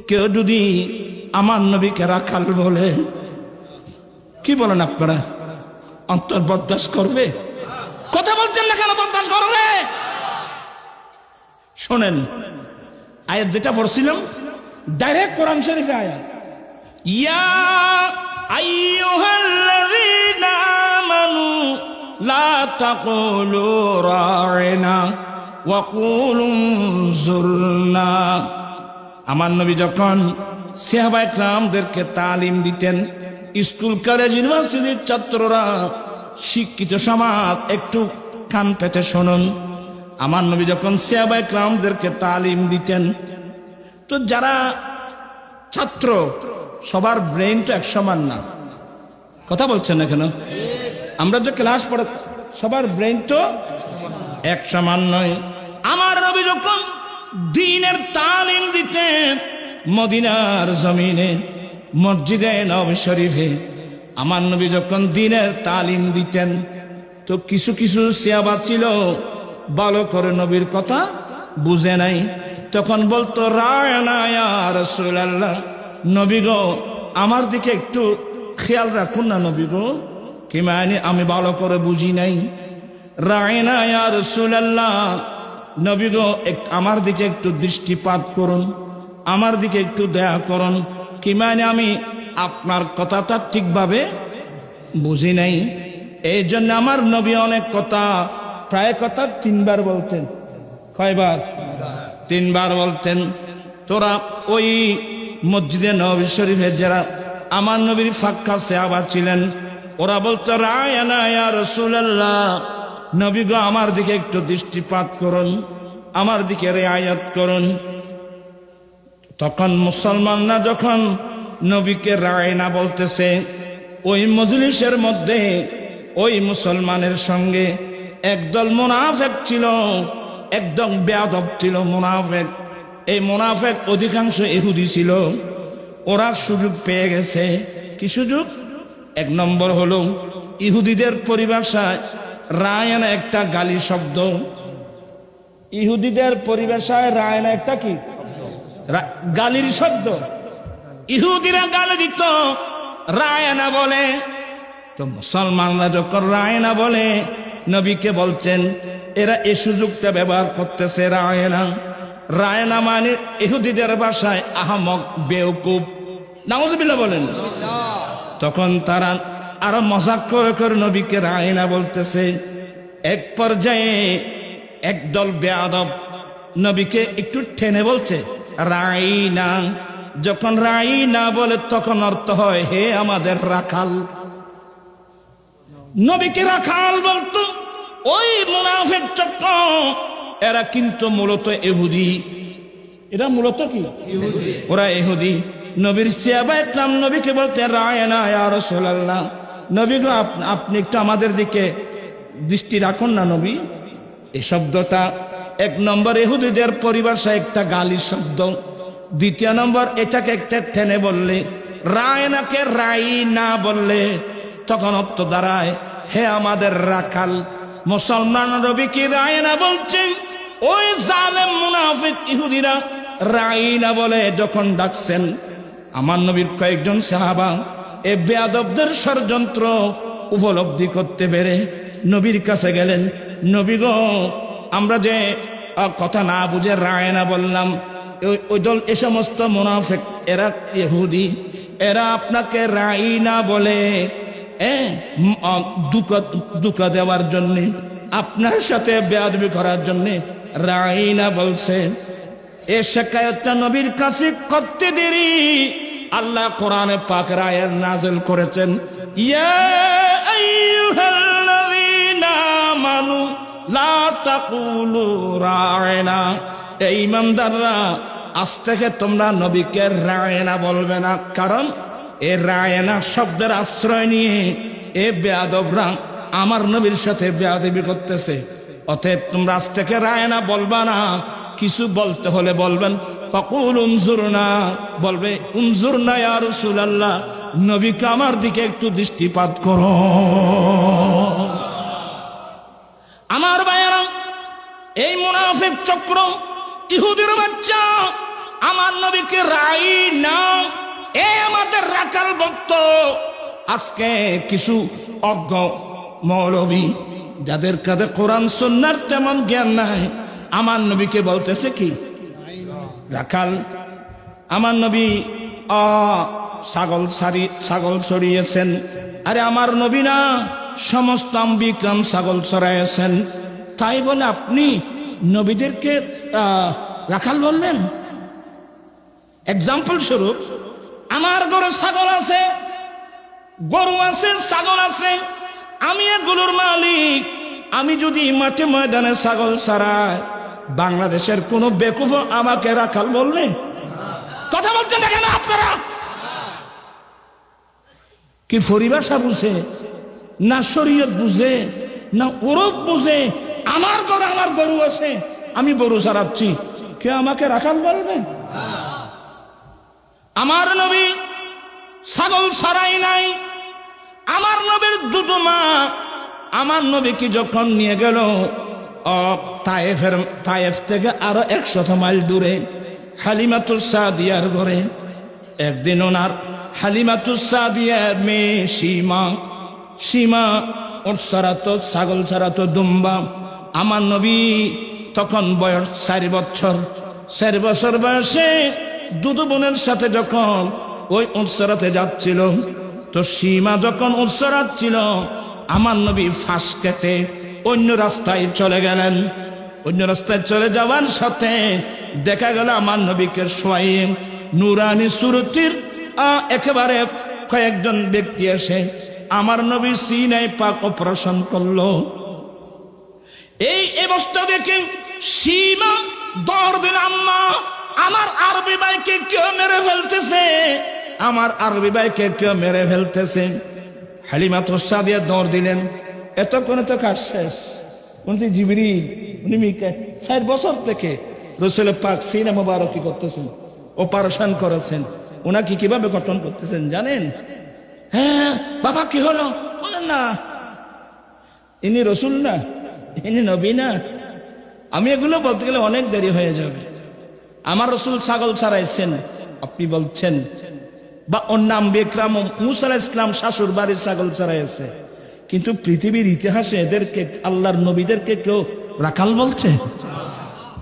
কেউ যদি আমার নবীকে রাখাল বলে, কি বলেন আপনারা, অন্তর বরদাস্ত করবে? কথা বলছেন না কেন? বরদাস্ত করবে? শোনেন, আয়াত যেটা পড়ছিলাম ডাইরেক্ট কোরআন শরীফে আয়াত, ইয়া আইয়ুহাল্লাযীনা আমানু লা তাকুলু রা'না ওয়া কুলু যুরনা। আমার নবী যখন সাহাবায়ে কেরামদেরকে তালিম দিতেন, স্কুল কলেজ ইউনিভার্সিটির ছাত্ররা, শিক্ষিত সমাজ একটু কান পেতে শুনুন। আমার নবী যখন সাহাবায়ে কেরামদেরকে তালিম দিতেন, তো যারা ছাত্র সবার ব্রেন তো এক সমান না। কথা বলছেন না কেন? আমরা যে ক্লাস পড়ে সবার ব্রেন তো এক সমান নয়। আমার নবী যখন দ্বীনের তালিম দিতেন মদিনার জমিনে, মসজিদে নববী শরীফে, আমার নবী যখন দ্বীনের তালিম দিতেন, তো কিছু কিছু সাহাবা ছিল ভালো করে নবীর কথা বুঝে নাই। তখন বলতো, রায়না ইয়া রাসূলুল্লাহ, নবী গো আমার দিকে একটু খেয়াল রাখুন না নবী গো, কি মানে আমি ভালো করে বুঝি নাই। রায়না ইয়া রাসূলুল্লাহ, নবী গো আমার দিকে একটু দৃষ্টিপাত করুন, আমার দিকে একটু দয়া করুন, কি মানে আমি আপনার কথাটা ঠিকভাবে বুঝি নাই। এই জন্য আমার নবী অনেক কথা, প্রায় কথা 3 বার বলতেন। কয়বার? 3 বার বলতেন। তোরা ওই মসজিদে নববী শরীফের যারা আমার নবীর ফাক্কা সাহাবা ছিলেন, ওরা বলতো, রায়না ইয়া রাসূলুল্লাহ, নবী গো আমার দিকে একটু দৃষ্টিপাত করুন, আমার দিকে রিয়ায়াত করুন। তখন মুসলমানরা যখন নবীকে রায়না বলতেছে, ওই মজলিসের মধ্যে ওই মুসলমানের সঙ্গে একদল মুনাফিক ছিল, একদম বেয়াদব ছিল মুনাফিক। এই মুনাফিক অধিকাংশ ইহুদি ছিল। ওরা সুযোগ পেয়ে গেছে। কি সুযোগ? 1 নম্বর হলো ইহুদিদের পরিভাষায় রায়না একটা গালি শব্দ। ইহুদিদের পরিভাষায় রায়না একটা কি গালির শব্দ। ইহুদিরা গালি দিত, রায়না বলে। তো মুসলমানরা যখন রায়না বলে, নবীকে বলছেন এরা এই সুযোগটা ব্যবহার করতেছে। রায়না, রায়না মানে ইহুদিদের ভাষায় আহমক, বেওকুফ। নাউজুবিল্লাহ বলেন। তখন তারা আরো মজাক করে করে নবীকে রায়না বলতেছে। এক পর্যায়ে একদল বেয়াদব নবীকে একটু টেনে বলছে রাইনা। যখন রাইনা বলে তখন অর্থ হয় হে আমাদের রাখাল। নবীকে রাখাল বলতো ওই মুনাফিক চক্র। এরা কিন্তু মূলত ইহুদি। এরা মূলত কি ইহুদি? ওরা ইহুদি। নবীর সাহাবায়ে কেরাম নবীকে বলতে, রায়না ইয়া রাসূলুল্লাহ, নবী গো আপনি একটু আমাদের দিকে দৃষ্টি রাখুন না নবী। এই শব্দটা 1 নম্বর ইহুদিদের পরিভাষায় একটা গালি শব্দ। 2 নম্বর এটাকে একটা টেনে বললে, রায়নাকে রাইনা বললে তখন অর্থ দাঁড়ায় হে আমাদের রাখাল। মুসলমান নবীকে রায়না বলছেন, ওই জালেম মুনাফিক ইহুদিরা রাইনা বলে যখন ডাকছেন, আমার নবীর কয়েকজন সাহাবা এ বেয়াদবদের ষড়যন্ত্র উপলব্ধি করতে পেরে নবীর কাছে গেলেন। নবী গো আমরা যে কথা না বুঝে রায়না বললাম, ওই দল এ সমস্ত মুনাফিক এরা ইহুদি, এরা আপনাকে রাইনা বলে দুঃখা দেওয়ার জন্যে, আপনার সাথে বেয়াদবি করার জন্যে রাইনা বলছে। এ শিকায়তটা নবীর কাছে করতে দেরি আল্লাহ কোরআনে পাকের আয়াত নাযিল করেছেন, ইয়া আইয়ুহাল্লাযীনা আমানু লা তাকুলু রা'না। এই ঈমানদাররা আজ থেকে তোমরা নবীকে রায়না বলবে না। কারণ এ রায়না শব্দের আশ্রয় নিয়ে এ বেয়াদবরা আমার নবীর সাথে বেয়াদবি করতেছে। অতএব তোমরা আজ থেকে রায়না বলবা না। কিছু বলতে হলে বলবেন ফাকুল উনজুরনা, বলবে উনজুরনা ইয়া রাসূলুল্লাহ, নবীকে আমার দিকে একটু দৃষ্টিপাত করো। আমার ভাইয়েরা, এই মুনাফিক চক্র ইহুদির বাচ্চা আমার নবীকে রাই না। এ আমাদের রাখাল ভক্ত, আজকে কিছু অজ্ঞ মৌলবী যাদের কাছে কোরআন সুন্নাহর তেমন জ্ঞান নাই, আমার নবীকে বলতেছে কি রাখাল। আমার নবী ছাগল সরিয়েছেন। আরে আমার নবী না, সমস্ত বিক্রম ছাগল সরাইয়েছেন, তাই বলে আপনি নবীদেরকে রাখাল বলবেন? এক্সাম্পল স্বরূপ, আমার ঘরে ছাগল আছে, গরু আছে, ছাগল আছে, আমি এগুলোর মালিক। আমি যদি মাঠে ময়দানে ছাগল ছাড়াই, বাংলাদেশের কোন বেকুফ আমাকে রাখাল বলবে? কথা বলছেন না কেন আপনারা? কি পরিভাষা বুঝে না, শরীয়ত বুঝে না, ওরফ বুঝে? আমার ঘরে আমার গরু আছে, আমি গরু ছাড়াচ্ছি, কে আমাকে রাখাল বলবে? আমার নবী ছাগল ছাড়াই নাই। আমার নবীর দুটো মা আমার নবীকে যখন নিয়ে গেল তায়েফ থেকে আরো 100 মাইল দূরে হালিমাতুস সাদিয়ার ঘরে, একদিন ওনার হালিমাতুস সাদিয়ার মেয়ে সীমা ওর ছাড়াতো ছাগল ছাড়াতো দুম্বা। আমার নবী তখন বয়স 4 বছর। 4 বছর বয়সে দুটো বোনের সাথে যখন ওই উৎসরাতে যাচ্ছিল, তো সীমা যখন উৎসরাচ্ছিল, আমার নবী ফাঁস কেটে অন্য রাস্তায় চলে গেলেন। অন্য রাস্তায় চলে যাওয়ার সাথে দেখা গেল আমার নবীকে শোয়াই নুরানি সুরতির একেবারে কয়েকজন ব্যক্তি এসে আমার নবী সিনাই পাক অপারেশন করলো। এই অবস্থা দেখে সীমা দৌড় দিল, আম্মা আমার আরবি ভাইকে কেউ মেরে ফেলতেছে, আমার আরবি ভাইকে কেউ মেরে ফেলতেছে। হালিমাতুস সাদিয়া দৌড় দিলেন। এতক্ষণে তো কাজ শেষ। উনি জিবরিল, উনি মিকাইল 4 বছর থেকে রাসূল পাক সিনা মোবারক কি করতেছেন, অপারেশন করেছেন। ওনাকে কিভাবে গঠন করতেছেন জানেন? হ্যাঁ বাবা কি হলো? বলেন না, ইনি রসুল না, ইনি নবী না। আমি এগুলো বলতে গেলে অনেক দেরি হয়ে যাবে। আমার রসুল ছাগল ছাড়াইছেন, আপনি বলছেন, বা ওর নাম বিক্রম মুসা আলাইহিস সালাম শাশুর বাড়ির ছাগল ছাড়াইছে, কিন্তু পৃথিবীর ইতিহাসে এদেরকে আল্লাহর নবীদেরকে কেউ রাখাল বলছে?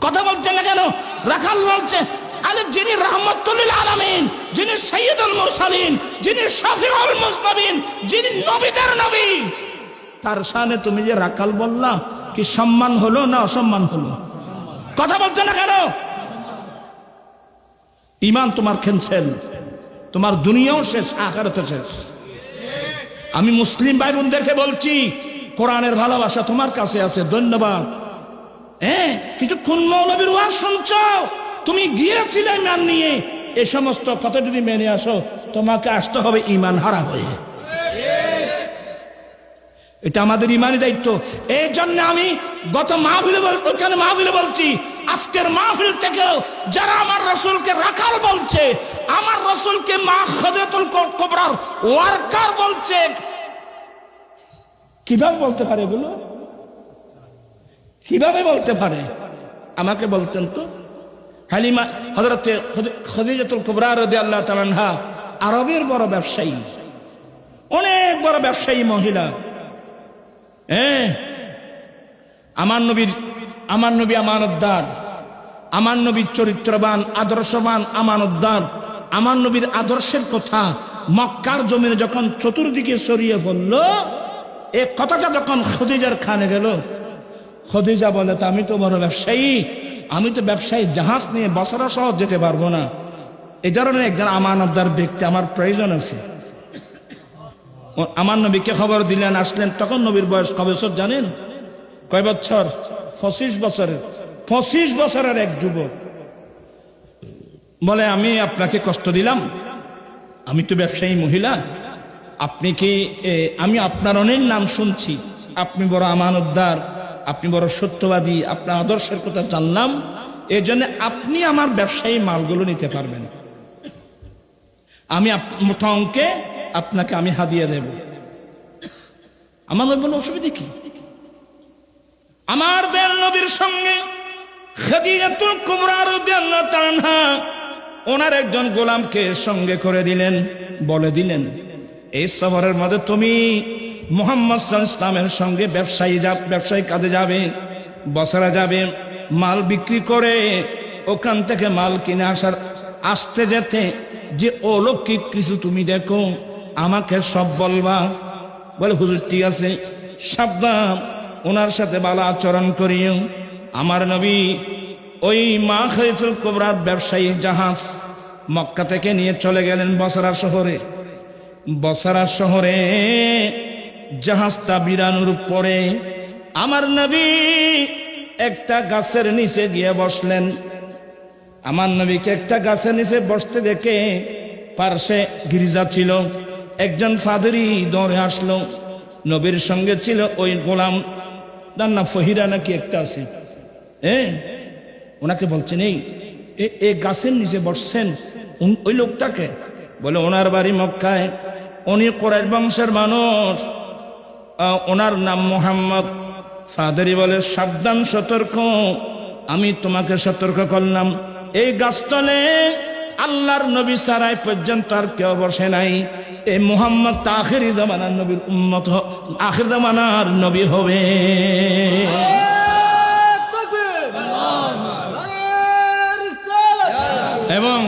কথা বলছেন না কেন? রাখাল বলছে। আরে যিনি রাহমাতুল লিল আলামিন, যিনি সাইয়্যিদুল মুরসালিন, যিনি শাফিউল মুজনবিন, যিনি নবীদের নবী, তার শানে তুমি যে রাখাল বললা, কি সম্মান হলো না অসম্মান হলো? কথা বলছেন না কেন? ঈমান তোমার ক্যান্সেল, তোমার দুনিয়াও শেষ, আখিরাতও শেষ। আমি মুসলিম ভাই বোনদেরকে বলছি, কোরআনের ভালোবাসা তোমার কাছে আছে, ধন্যবাদ। কিন্তু কোন মৌলবীর ওয়াজ শুনছো? তুমি গিয়েছিলে ইমান নিয়ে, এই সমস্ত কথা যদি মেনে আসো, তোমাকে আসতে হবে ঈমান হারা হয়ে। এটা আমাদের ঈমানি দায়িত্ব। এই জন্য আমি গত মাহফিলে বলছি, আজকের মাহফিল থেকেও যারা আমার রাসূলকে রাখাল বলছে, আমার রাসূলকে মা খাদিজাতুল কুবরার ওয়ার্কার বলছে, কিভাবে বলতে পারে? এগুলো কিভাবে বলতে পারে? আমাকে বলতেন তো। হালিমা হযরতে খাদিজাতুল কুবরা রাদিয়াল্লাহু তাআলা আনহা আরবের বড় ব্যবসায়ী, অনেক বড় ব্যবসায়ী মহিলা। আমার নবী আমানতদার, আমার নবীর চরিত্রবান, আদর্শবান, আমানতদার। আমার নবীর আদর্শের কথা মক্কার জমিনে যখন চতুর্দিকে ছড়িয়ে পড়ল, এই কথাটা যখন খদিজার কানে গেল, খদিজা বলে, তা আমি তো বড় ব্যবসায়ী, আমি তো ব্যবসায়ী, জাহাজ নিয়ে বছরা সহ যেতে পারবো না, এই ধরনের একজন আমানতদার ব্যক্তি আমার প্রয়োজন আছে। আমার নবীকে খবর দিলেন, আসলেন। তখন নবীর বয়স কয় বছর জানেন? কয় বছর? 25 বছরের। 25 বছরের এক যুবক বলে, আমি আপনাকে কষ্ট দিলাম, আমি তো ব্যবসায়ী মহিলা, আপনি কি, আমি আপনার অনেক নাম শুনছি, আপনি বড় আমানতদার, আপনি বড় সত্যবাদী, আপনার আদর্শের কথা জানলাম, এই জন্য আপনি আমার ব্যবসায়ী মালগুলো নিতে পারবেন, আমি মোটা অঙ্কে আপনাকে আমি হাদিয়া দেব। আমার নবী বলল, অসুবিধা কি? আমার দয়াল নবীর সঙ্গে খাদিজাতুল কুবরা রাদিয়াল্লাহু তাআলা ওনার একজন গোলামকে সঙ্গে করে দিলেন, বলে দিলেন এই সফরের মধ্যে তুমি মুহাম্মদ সাল্লাল্লাহু আলাইহি ওয়াসাল্লামের সঙ্গে ব্যবসায়ী কাজে যাবে, বসরা যাবে, মাল বিক্রি করে ওখান থেকে মাল কিনে আসতে যেতে যে অলৌকিক কিছু তুমি দেখো আমাকে সব বলবা। বলে হুজুর ঠিক আছে, সাবধান, ওনার সাথে ভালো আচরণ করিও। আমার নবী ওই মা খাদিজাতুল কুবরার ব্যবসায়ী জাহাজ মক্কা থেকে নিয়ে চলে গেলেন বসরা শহরে। বসরা শহরে জাহাজটা বিরানোর পরে আমার নবী একটা গাছের নিচে গিয়ে বসলেন। আমার নবীকে একটা গাছের নিচে বসতে দেখে পার্শ্বে গির্জা ছিল, একজন ফাদরি দৌড়ে আসলো। নবীর সঙ্গে ছিল ওই গোলাম, তার নাম ফহিরা নাকি একটা আছে। ওনাকে বলছেন এই গাছের নিচে বসছেন ওই লোকটাকে? বলে ওনার বাড়ি মক্কায়, উনি কুরাইশ বংশের মানুষ, ওনার নাম মুহাম্মদ। ফাদরি বলে সাবধান, সতর্ক, আমি তোমাকে সতর্ক করলাম, এই গাছতলে আল্লাহর নবী সারাই পর্যন্ত আর কেউ বসে নাই। এই মুহাম্মদ তা আখিরি জামানার নবীর উম্মত, আখির জামানার নবী হবে। এবং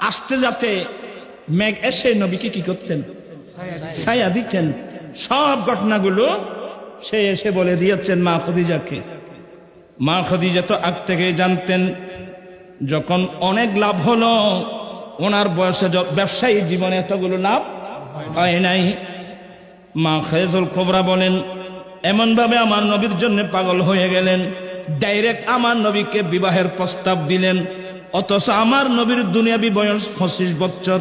আসতে যাতে মেঘ এসে নবীকে কি করতেন? ছায়া দিতেন। সব ঘটনাগুলো সে এসে বলে দিয়েছেন মা খদিজাকে। মা খদিজা তো আগ থেকে জানতেন। যখন অনেক লাভ হলো, ওনার বয়সে ব্যবসায়ী জীবনে এতগুলো লাভ হয় নাই। মা খাদিজাতুল কুবরা বলেন এমন ভাবে আমার নবীর জন্য পাগল হয়ে গেলেন, ডাইরেক্ট আমার নবীকে বিবাহের প্রস্তাব দিলেন। অথচ আমার নবীর দুনিয়াবি বয়স 25 বছর,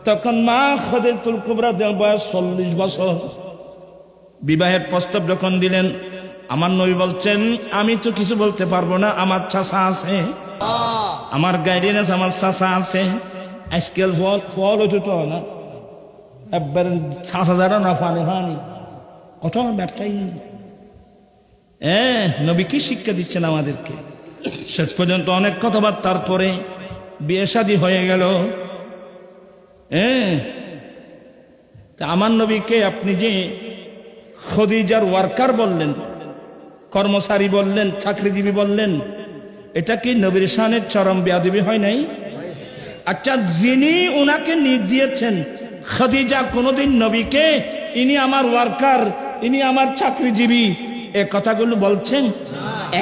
তখন মা খাদিজাতুল কুবরা বয়স 40 বছর। বিবাহের প্রস্তাব যখন দিলেন, আমার নবী বলছেন আমি তো কিছু বলতে পারবো না, আমার চাচা আছে, আমার গাইডেন্স, আমার চাচা আছে। আজকাল ফল হতো তো না, একবার 7,000 না ফানি কত ব্যবসায়ী। নবী কি শিক্ষা দিচ্ছেন আমাদেরকে? শেষ পর্যন্ত অনেক কথাবার্তার পরে বিয়ে শাদী হয়ে গেল। তা আমার নবীকে আপনি যে খদিজার ওয়ার্কার বললেন, কর্মচারী বললেন, চাকরিজীবী বললেন, এটা কি নবীর শানের চরম বেয়াদবি হয় নাই? আচ্ছা, যিনি উনাকে নিজ দিয়েছেন খদিজা কোনদিন নবীকে ইনি আমার ওয়ার্কার, ইনি আমার চাকরিজীবী এ কথাগুলো বলছেন?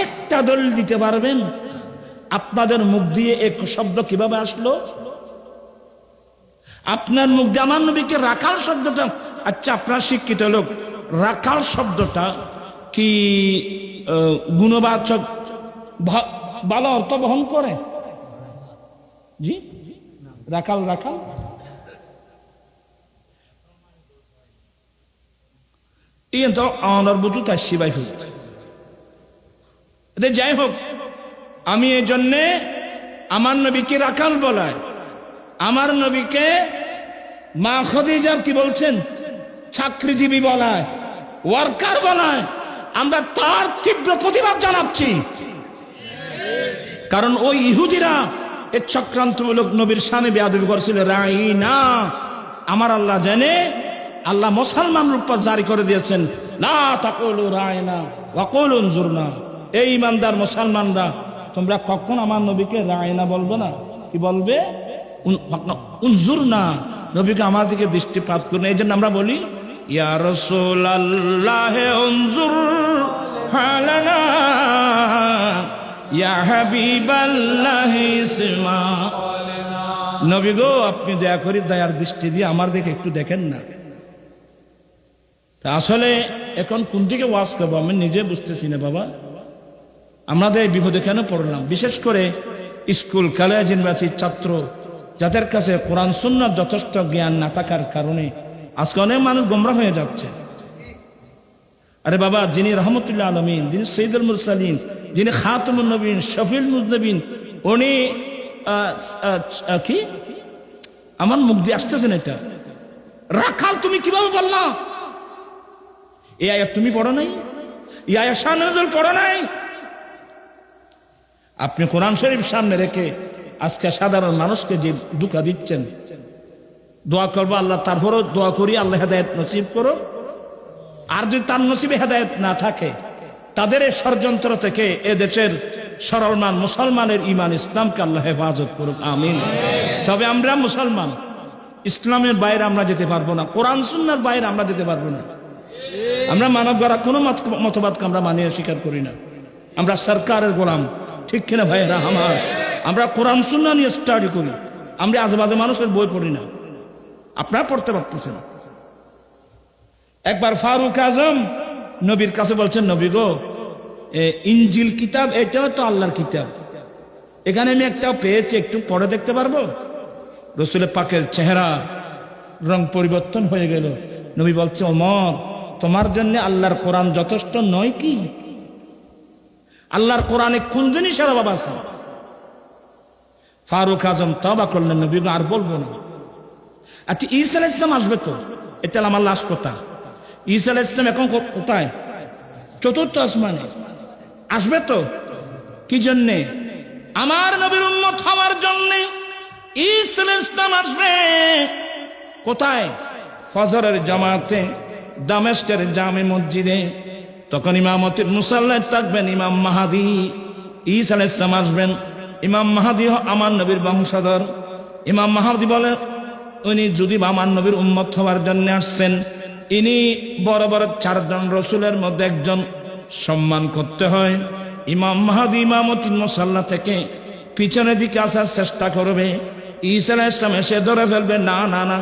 একটা দলিল দিতে পারবেন? আপনাদের মুখ দিয়ে এক শব্দ কিভাবে আসলো? আপনার মুখ দিয়ে আমার নবীকে রাখাল শব্দটা, আচ্ছা আপনার শিক্ষিত লোক, রাখাল শব্দটা কি গুণবাচক ভালো অর্থ বহন করে? জি, রাখাল রাখাল ইয়ে তো আমার বুঝু তার শিবাই ফুট। যাই হোক, আমি এই জন্যে আমার নবীকে রাখাল বলায়, আমার নবীকে মা খদিজা কি বলছেন চাকরিজীবী বলায়, ওয়ার্কার বলায়। আমরা তার তীব্র প্রতিবাদ জানাচ্ছি, কারণ ওই ইহুদিরা এর চক্রান্তমূলক নবীর শানে বেয়াদবি করছিল। রাইনা, আমার আল্লাহ জানে, আল্লাহ মুসলমানের উপর জারি করে দিয়েছেন লা তাকুলু রাইনা ওয়া কুলু উনজুরনা। এই ইমানদার মুসলমানরা, তোমরা কখন আমার নবীকে রাইনা বলবে না, কি বলবে? উনজুরনা, নবীকে আমার দিকে দৃষ্টিপাত করুন। এই জন্য আমরা বলি ইয়া রাসূলুল্লাহ উনজুর হালানা ইয়া হাবিবাল্লাহ ইসমা। নবী গো, আপনি দয়া করে দয়ার দৃষ্টি দিয়ে আমার দিকে একটু দেখেন না। তা আসলে এখন কোন দিকে ওয়াজ করবো আমি নিজে বুঝতেছি না বাবা। আমাদের এই বিপদে কেন পড়লাম? বিশেষ করে স্কুল, কলেজ, ইউনিভার্সিটির ছাত্র, যাদের কাছে কোরআন সুন্নাহর যথেষ্ট জ্ঞান না থাকার কারণে আজকে অনেক মানুষ গোমরা হয়ে যাচ্ছে। আরে বাবা, যিনি রহমতুল্লাহ আলমিন, যিনি সৈয়দুল মুরসালিন, যিনি খাতামুন নবীন, শফিউল মুজনবিন, উনি কি আমার মুখ দিয়ে আসতেছেন এটা রাখাল তুমি কিভাবে বললা? এই আয়াত তুমি পড়ো নাই? এই আয়াত শাহ নজরুল পড়ো নাই? আপনি কোরআন শরীফ সামনে রেখে আজকে সাধারণ মানুষকে যে ধোঁকা দিচ্ছেন। দোয়া করবো আল্লাহ, তারপরও দোয়া করি আল্লাহ হেদায়েত নসিব করো। আর যদি তার নসিবে হেদায়েত না থাকে, তাদের এই ষড়যন্ত্র থেকে এ দেশের সরলমান মুসলমানের ইমান ইসলামকে আল্লাহ হেফাজত করুক, আমিন। তবে আমরা মুসলমান, ইসলামের বাইরে আমরা যেতে পারবো না, কোরআন সুন্নাহর বাইরে আমরা যেতে পারবো না। আমরা মানব গড়া কোনো মতবাদকে আমরা মানিয়ে স্বীকার করি না। আমরা সরকারের গোলাম, ঠিক কিনা ভাইয়েরা আমার? আমরা কোরআন সুন্নাহ নিয়ে স্টাডি করি, আমরা আজেবাজে মানুষের বই পড়ি না। আপনারা পড়তে পারতেছেন। একবার ফারুক আজম নবীর কাছে বলছেন, নবী গো, ইনজিল কিতাব এটাও তো আল্লাহর কিতাব, এখানে আমি একটা পেয়েছি, একটু পড়ে দেখতে পারবো? রসুল পাকের চেহারা রং পরিবর্তন হয়ে গেল। নবী বলছে, ওমর, তোমার জন্য আল্লাহর কোরআন যথেষ্ট নয় কি? আল্লাহর কোরআনে কোন জিনিসের অভাব আছে? ফারুক আজম তওবা করলেন, নবী আর বলবো না। আচ্ছা, ঈসা আলাইহিস সালাম আসবে তো, এটা আমার লাশ কথা। ঈসা আলাইহিস সালাম এখন কোথায়? চতুর্থ আসমানে আসবে তো। কি জন্যে? আমার নবীর উম্মত হওয়ার জন্যে ঈসা আলাইহিস সালাম আসবে। কোথায়? ফজরের জামাতে দামেস্কের জামে মসজিদে। তখন ইমামতির মুসাল্লায় থাকবেন ইমাম মাহাদি। ঈসা আলাইহিস সালাম আসবেন। ইমাম মাহাদি আমার নবীর বংশধর। ইমাম মাহাদি বলেন, উনি যদি আমার নবীর উম্মত হওয়ার জন্য আসছেন, ইনি বড় বড় 4 জন রসুলের মধ্যে একজন, সম্মান করতে হয়। ইমাম মাহাদি ইমামতির মুসাল্লা থেকে পিছনের দিকে আসার চেষ্টা করবে। ঈসা আলাইহিস সালাম এসে ধরে ফেলবে, না না না,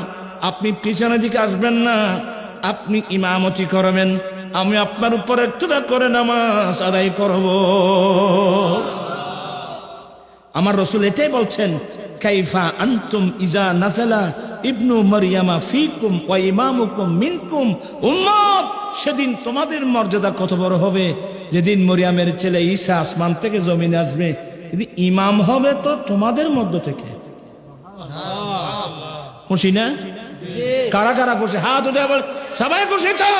আপনি পিছনের দিকে আসবেন না, আপনি ইমামতি করবেন, আমি আপনার উপর ইক্তদা করে নামাজ আদায় করব। আমার রসুল এটাই বলছেন, কাইফা আনতুম ইজা নাযালা ইবনু মারইয়ামা ফীকুম ওয়া ইমামুকুম মিনকুম। উম্মত, সেদিন তোমাদের মর্যাদা কত বড় হবে, যেদিন মরিয়ামের ছেলে ঈসা আসমান থেকে জমিনে আসবে, কিন্তু ইমাম হবে তো তোমাদের মধ্য থেকে। খুশি না? কারা কারা খুশি? হাত উঠে আবার সবাই খুশি তো?